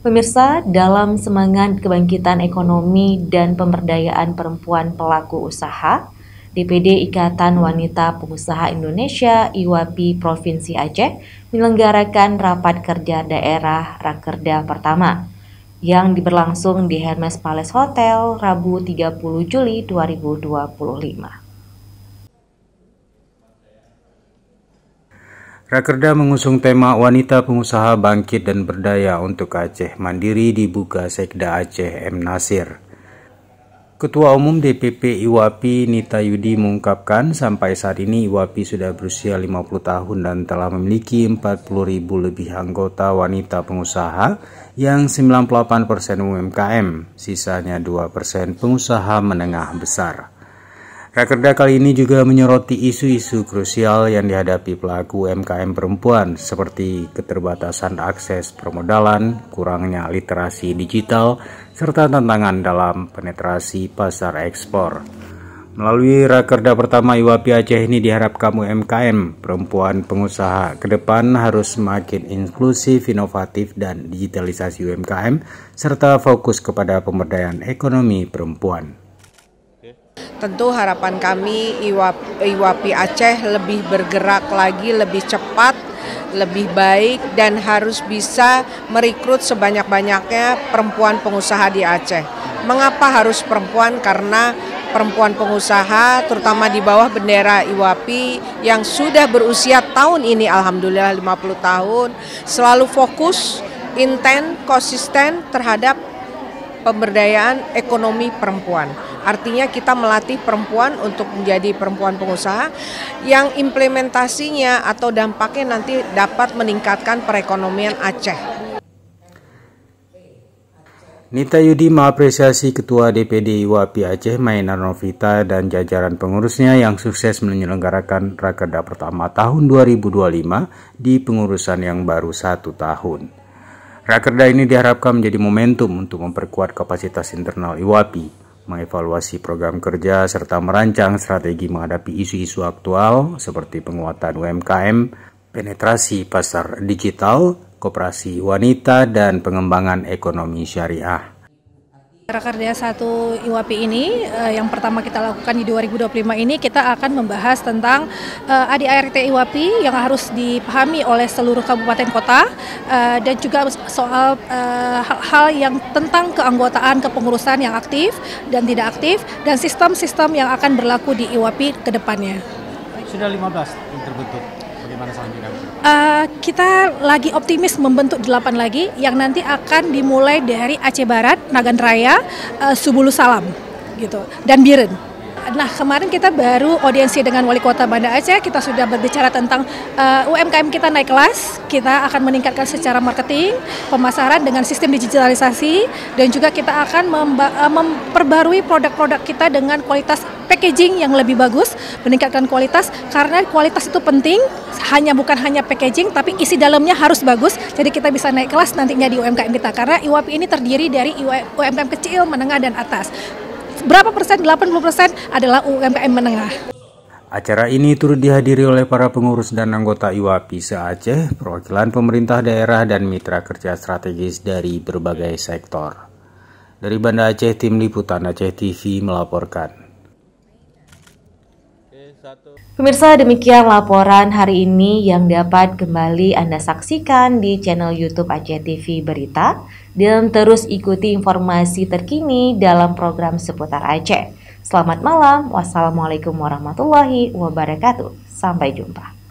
Pemirsa, dalam semangat kebangkitan ekonomi dan pemberdayaan perempuan pelaku usaha, DPD Ikatan Wanita Pengusaha Indonesia (IWAPI) Provinsi Aceh menyelenggarakan rapat kerja daerah Rakerda pertama yang berlangsung di Hermes Palace Hotel Rabu 30 Juli 2025. Rakerda mengusung tema Wanita Pengusaha Bangkit dan Berdaya untuk Aceh Mandiri dibuka Sekda Aceh M. Nasir. Ketua Umum DPP IWAPI Nita Yudi mengungkapkan sampai saat ini IWAPI sudah berusia 50 tahun dan telah memiliki 40.000 lebih anggota wanita pengusaha yang 98% UMKM, sisanya 2% pengusaha menengah besar. Rakerda kali ini juga menyoroti isu-isu krusial yang dihadapi pelaku UMKM perempuan seperti keterbatasan akses permodalan, kurangnya literasi digital, serta tantangan dalam penetrasi pasar ekspor. Melalui Rakerda pertama IWAPI Aceh ini diharapkan UMKM perempuan pengusaha ke depan harus semakin inklusif, inovatif, dan digitalisasi UMKM, serta fokus kepada pemberdayaan ekonomi perempuan. Tentu harapan kami IWAPI Aceh lebih bergerak lagi, lebih cepat, lebih baik, dan harus bisa merekrut sebanyak-banyaknya perempuan pengusaha di Aceh. Mengapa harus perempuan? Karena perempuan pengusaha, terutama di bawah bendera IWAPI yang sudah berusia tahun ini, alhamdulillah 50 tahun, selalu fokus, intens, konsisten terhadap pemberdayaan ekonomi perempuan. Artinya kita melatih perempuan untuk menjadi perempuan pengusaha yang implementasinya atau dampaknya nanti dapat meningkatkan perekonomian Aceh. Nita Yudi mengapresiasi Ketua DPD IWAPI Aceh Mainar Novita dan jajaran pengurusnya yang sukses menyelenggarakan Rakerda pertama tahun 2025 di pengurusan yang baru 1 tahun. Rakerda ini diharapkan menjadi momentum untuk memperkuat kapasitas internal IWAPI, mengevaluasi program kerja, serta merancang strategi menghadapi isu-isu aktual seperti penguatan UMKM, penetrasi pasar digital, koperasi wanita, dan pengembangan ekonomi syariah. Rakerda 1 IWAPI ini yang pertama kita lakukan di 2025 ini, kita akan membahas tentang ADART IWAPI yang harus dipahami oleh seluruh kabupaten kota, dan juga soal hal-hal yang tentang keanggotaan kepengurusan yang aktif dan tidak aktif, dan sistem-sistem yang akan berlaku di IWAPI ke depannya. Sudah 15 terbentuk. Bagaimana selanjutnya? Kita lagi optimis membentuk 8 lagi yang nanti akan dimulai dari Aceh Barat, Nagan Raya, Subulu Salam gitu, dan Biren. Nah, kemarin kita baru audiensi dengan Wali Kota Banda Aceh, kita sudah berbicara tentang UMKM kita naik kelas, kita akan meningkatkan secara marketing, pemasaran dengan sistem digitalisasi, dan juga kita akan memperbarui produk-produk kita dengan kualitas packaging yang lebih bagus, meningkatkan kualitas, karena kualitas itu penting, bukan hanya packaging, tapi isi dalamnya harus bagus, jadi kita bisa naik kelas nantinya di UMKM kita, karena IWAPI ini terdiri dari UMKM kecil, menengah, dan atas. Berapa persen? 80% adalah UMKM menengah. Acara ini turut dihadiri oleh para pengurus dan anggota IWAPI se-Aceh, perwakilan pemerintah daerah, dan mitra kerja strategis dari berbagai sektor. Dari Banda Aceh, Tim Liputan Aceh TV melaporkan. Pemirsa, demikian laporan hari ini yang dapat kembali Anda saksikan di channel YouTube Aceh TV Berita, dan terus ikuti informasi terkini dalam program seputar Aceh. Selamat malam, wassalamualaikum warahmatullahi wabarakatuh. Sampai jumpa.